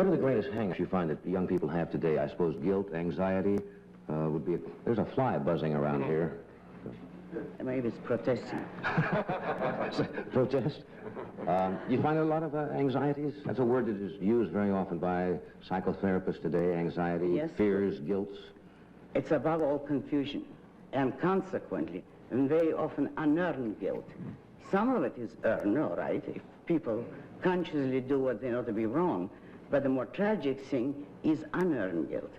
What are the greatest hang-ups you find that young people have today? I suppose guilt, anxiety would be... There's a fly buzzing around here. Maybe it's protesting. Protest? You find a lot of anxieties? That's a word that is used very often by psychotherapists today, anxiety, yes, fears, guilt. It's above all confusion, and consequently, and very often unearned guilt. Some of it is earned, all right, if people consciously do what they know to be wrong, but the more tragic thing is unearned guilt.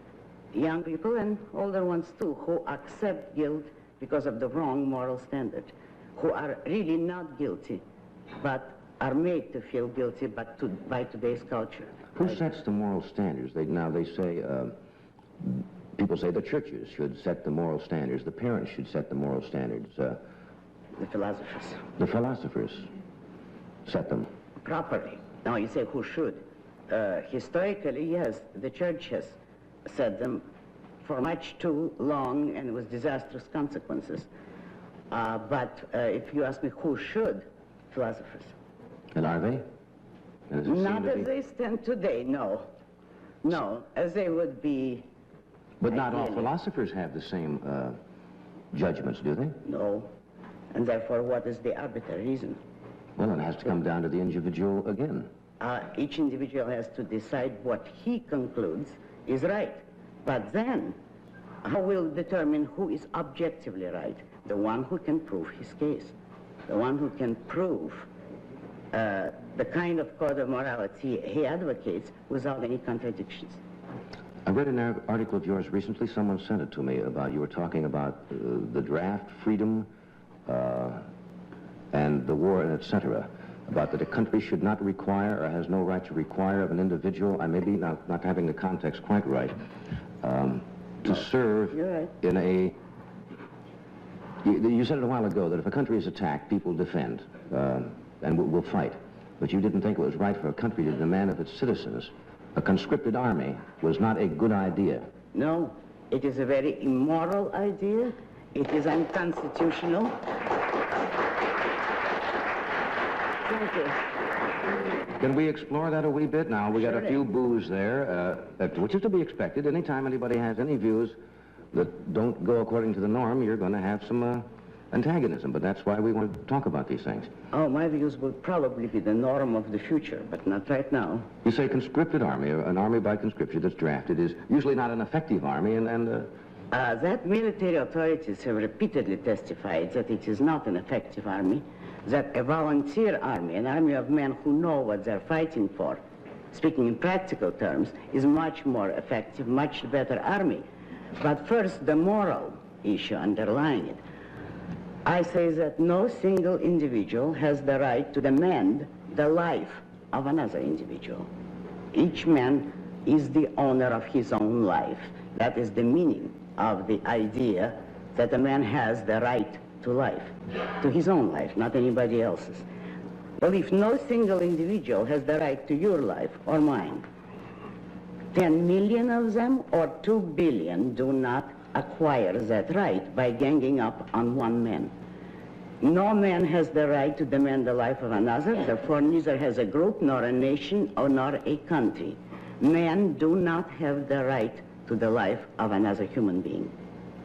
Young people, and older ones too, who accept guilt because of the wrong moral standard, who are really not guilty, but are made to feel guilty by today's culture. Who sets the moral standards? They say, people say the churches should set the moral standards, the parents should set the moral standards. The philosophers. The philosophers set them. Properly. Now you say who should? Historically, yes, the church has set them for much too long and with disastrous consequences. But if you ask me who should, philosophers. And are they? Not as they stand today, no. No, as they would be. But not all philosophers have the same judgments, do they? No. And therefore, what is the arbitrary reason? Well, it has to come down to the individual again. Each individual has to decide what he concludes is right. But then, how will determine who is objectively right? The one who can prove his case. The one who can prove the kind of code of morality he advocates without any contradictions. I read an article of yours recently. Someone sent it to me about, you were talking about the draft, freedom, and the war, and etc. About that a country should not require or has no right to require of an individual, I may be not having the context quite right, to serve in a... You said it a while ago that if a country is attacked, people defend and will fight. But you didn't think it was right for a country to demand of its citizens a conscripted army was not a good idea. No, it is a very immoral idea. It is unconstitutional. Thank you. Can we explore that a wee bit now? We got a few boos there, which is to be expected. Anytime anybody has any views that don't go according to the norm, you're going to have some antagonism, but that's why we want to talk about these things. Oh, my views will probably be the norm of the future, but not right now. You say conscripted army, an army by conscription that's drafted is usually not an effective army, that military authorities have repeatedly testified that it is not an effective army, that a volunteer army, an army of men who know what they're fighting for, speaking in practical terms, is much more effective, much better army. But first, the moral issue underlying it. I say that no single individual has the right to demand the life of another individual. Each man is the owner of his own life. That is the meaning of the idea that a man has the right to life, to his own life, not anybody else's. Well, if no single individual has the right to your life or mine, 10 million of them or 2 billion do not acquire that right by ganging up on one man. No man has the right to demand the life of another, therefore neither has a group, nor a nation, or nor a country. Men do not have the right to the life of another human being.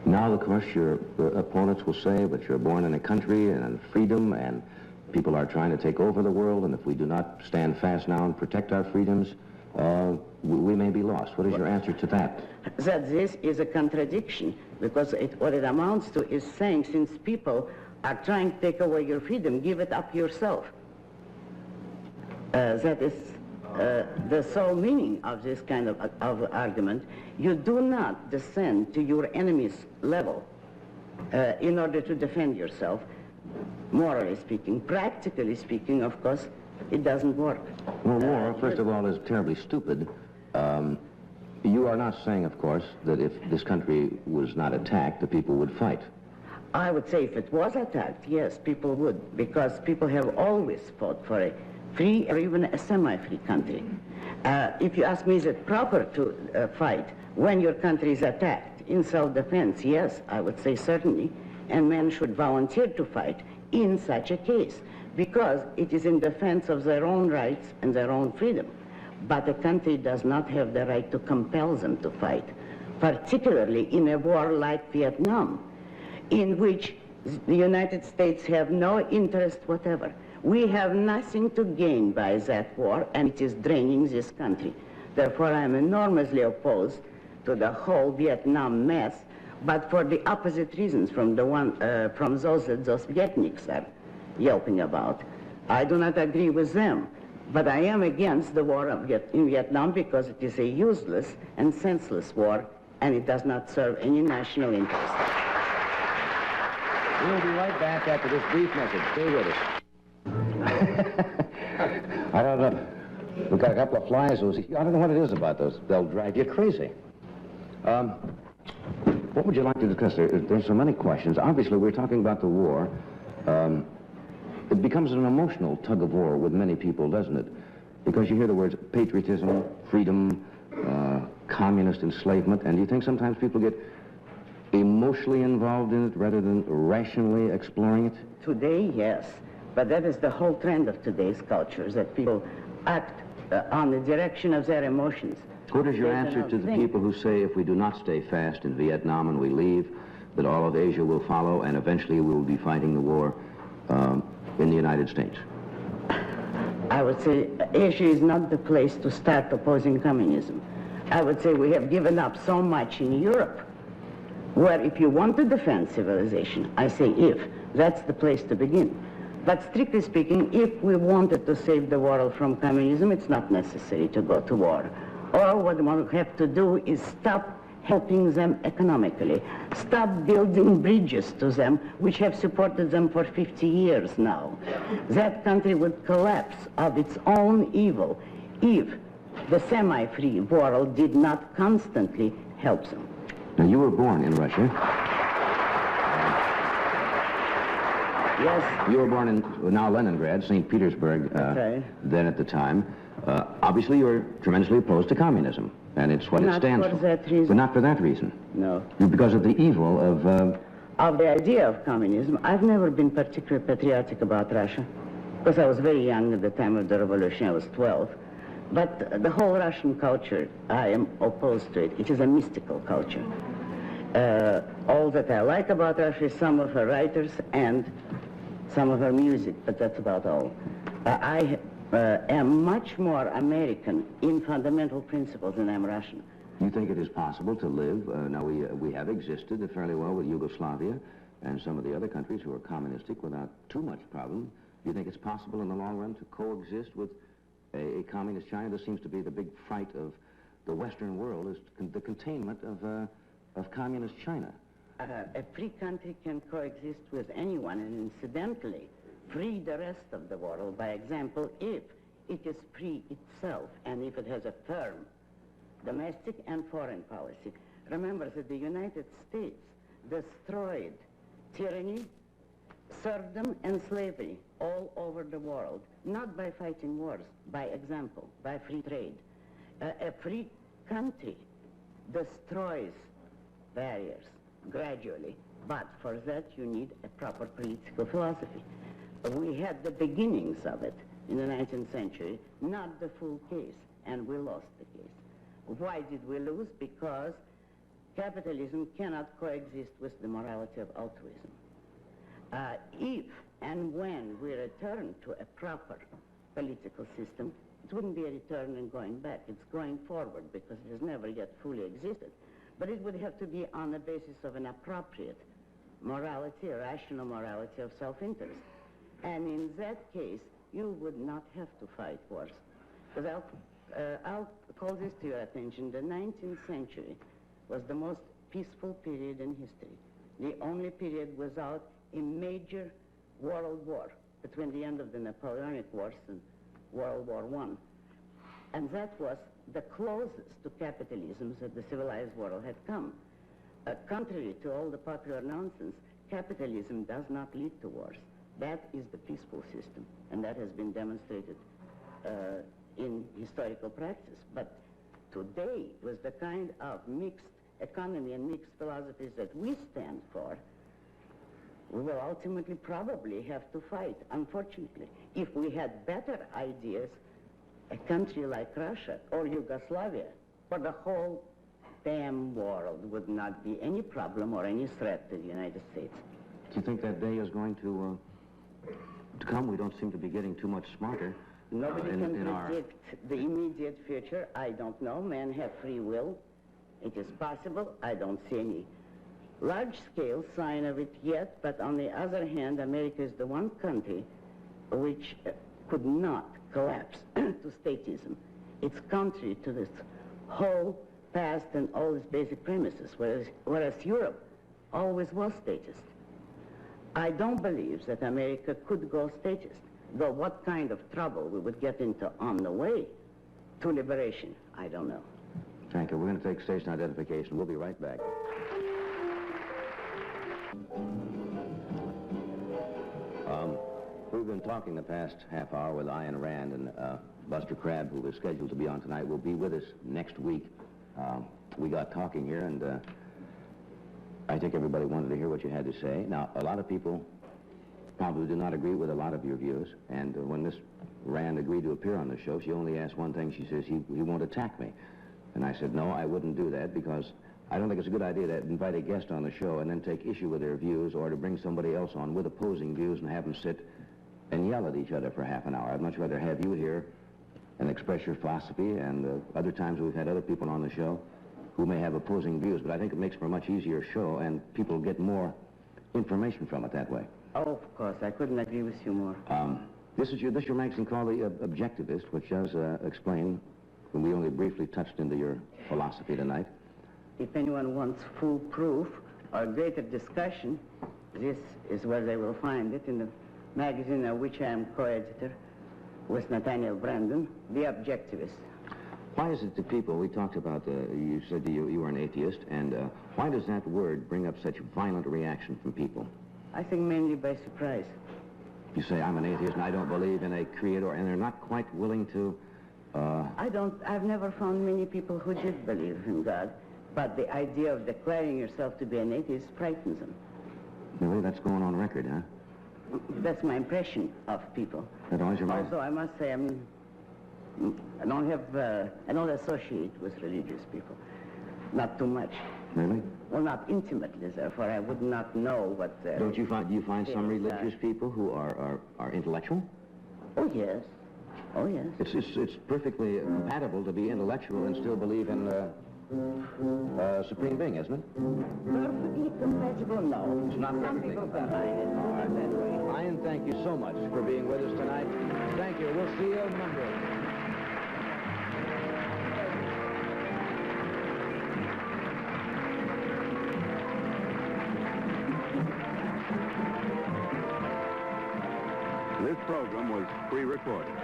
Now, of course, your opponents will say, but you're born in a country and in freedom, and people are trying to take over the world, and if we do not stand fast now and protect our freedoms, we may be lost. What is your answer to that? That this is a contradiction, because what it amounts to is saying, since people are trying to take away your freedom, give it up yourself. That is the sole meaning of this kind of argument. You do not descend to your enemy's level in order to defend yourself, morally speaking. Practically speaking, of course, it doesn't work. Well, war, first of all, is terribly stupid. You are not saying, of course, that if this country was not attacked, the people would fight. I would say if it was attacked, yes, people would, because people have always fought for a free or even a semi-free country. If you ask me, is it proper to fight when your country is attacked in self-defense? Yes, I would say certainly, and men should volunteer to fight in such a case, because it is in defense of their own rights and their own freedom. but a country does not have the right to compel them to fight, particularly in a war like Vietnam, in which the United States have no interest whatever. We have nothing to gain by that war, and it is draining this country. Therefore, I am enormously opposed to the whole Vietnam mess, but for the opposite reasons from those that those Vietniks are yelping about. I do not agree with them, but I am against the war in Vietnam because it is a useless and senseless war, and it does not serve any national interest. We'll be right back after this brief message. Stay with us. I don't know. We've got a couple of flies who I don't know what it is about those. They'll drive you crazy. What would you like to discuss? There's so many questions. Obviously, we're talking about the war. It becomes an emotional tug of war with many people, doesn't it? Because you hear the words patriotism, freedom, communist enslavement, and do you think sometimes people get emotionally involved in it rather than rationally exploring it? Today, yes. But that is the whole trend of today's culture, is that people act on the direction of their emotions. What is your answer to the people who say if we do not stay fast in Vietnam and we leave, that all of Asia will follow and eventually we will be fighting the war in the United States? I would say Asia is not the place to start opposing communism. I would say we have given up so much in Europe, where if you want to defend civilization, I say if, that's the place to begin. But strictly speaking, if we wanted to save the world from communism, it's not necessary to go to war. All what we have to do is stop helping them economically, stop building bridges to them, which have supported them for 50 years now. That country would collapse of its own evil if the semi-free world did not constantly help them. Now, you were born in Russia. Yes. You were born in now Leningrad, St. Petersburg, right. Then at the time. Obviously, you were tremendously opposed to communism, and it's what it stands for. Not for that reason. But not for that reason. No. Because of the evil of the idea of communism. I've never been particularly patriotic about Russia, because I was very young at the time of the revolution. I was 12. But the whole Russian culture, I am opposed to it. It is a mystical culture. All that I like about Russia is some of her writers and some of her music, but that's about all. I am much more American in fundamental principles than I'm Russian. You think it is possible to live, now we have existed fairly well with Yugoslavia and some of the other countries who are communistic without too much problem. Do you think it's possible in the long run to coexist with a communist China? This seems to be the big fight of the Western world, is the containment of communist China. A free country can coexist with anyone, and incidentally, free the rest of the world, by example, if it is free itself and if it has a firm domestic and foreign policy. Remember that the United States destroyed tyranny, serfdom, and slavery all over the world, not by fighting wars, by example, by free trade. A free country destroys barriers gradually, but for that you need a proper political philosophy. We had the beginnings of it in the 19th century, not the full case, and we lost the case. Why did we lose? Because capitalism cannot coexist with the morality of altruism. If and when we return to a proper political system, it wouldn't be a return and going back. It's going forward because it has never yet fully existed. But it would have to be on the basis of an appropriate morality, a rational morality of self-interest. And in that case, you would not have to fight wars. Because I'll call this to your attention. The 19th century was the most peaceful period in history. The only period without a major world war between the end of the Napoleonic Wars and World War I. And that was the closest to capitalism that the civilized world had come. Contrary to all the popular nonsense, capitalism does not lead to wars. That is the peaceful system, and that has been demonstrated in historical practice. But today, with the kind of mixed economy and mixed philosophies that we stand for, we will ultimately probably have to fight, unfortunately. If we had better ideas, a country like Russia or Yugoslavia, for the whole damn world would not be any problem or any threat to the United States. Do you think that day is going to come? We don't seem to be getting too much smarter. Nobody can predict the immediate future. I don't know. Men have free will. It is possible. I don't see any large-scale sign of it yet, but on the other hand, America is the one country which could not collapse to statism. It's contrary to this whole past and all its basic premises, whereas Europe always was statist. I don't believe that America could go statist, though what kind of trouble we would get into on the way to liberation, I don't know. Thank you. We're going to take station identification. We'll be right back. We've been talking the past half hour with Ayn Rand, and Buster Crabbe, who was scheduled to be on tonight, will be with us next week. We got talking here, and I think everybody wanted to hear what you had to say. Now, a lot of people probably do not agree with a lot of your views, and when Miss Rand agreed to appear on the show, she only asked one thing. She says, he won't attack me. And I said, no, I wouldn't do that, because I don't think it's a good idea to invite a guest on the show and then take issue with their views, or to bring somebody else on with opposing views and have them sit and yell at each other for half an hour. I'd much rather have you here and express your philosophy, and other times we've had other people on the show who may have opposing views, but I think it makes for a much easier show, and people get more information from it that way. Oh, of course. I couldn't agree with you more. This is your magazine called The Objectivist, which does explain, and we only briefly touched into your philosophy tonight. If anyone wants full proof or greater discussion, this is where they will find it, in the magazine of which I am co-editor with Nathaniel Brandon, The Objectivist. Why is it that people, we talked about, you said you were an atheist, and why does that word bring up such violent reaction from people? I think mainly by surprise. You say, I'm an atheist and I don't believe in a creator, and they're not quite willing to... I've never found many people who did believe in God, but the idea of declaring yourself to be an atheist frightens them. Really? That's going on record, huh? That's my impression of people. That always reminds... Also, I must say, I don't associate with religious people. Not too much. Really? Well, not intimately, therefore I would not know what... do you find some religious people who are intellectual? Oh, yes. Oh, yes. It's perfectly compatible to be intellectual and still believe in supreme being, isn't it? Perfectly compatible? No. It's not Some perfectly people compatible. combine it. All right. That way. Ian, thank you so much for being with us tonight. Thank you. We'll see you on Monday. This program was pre-recorded.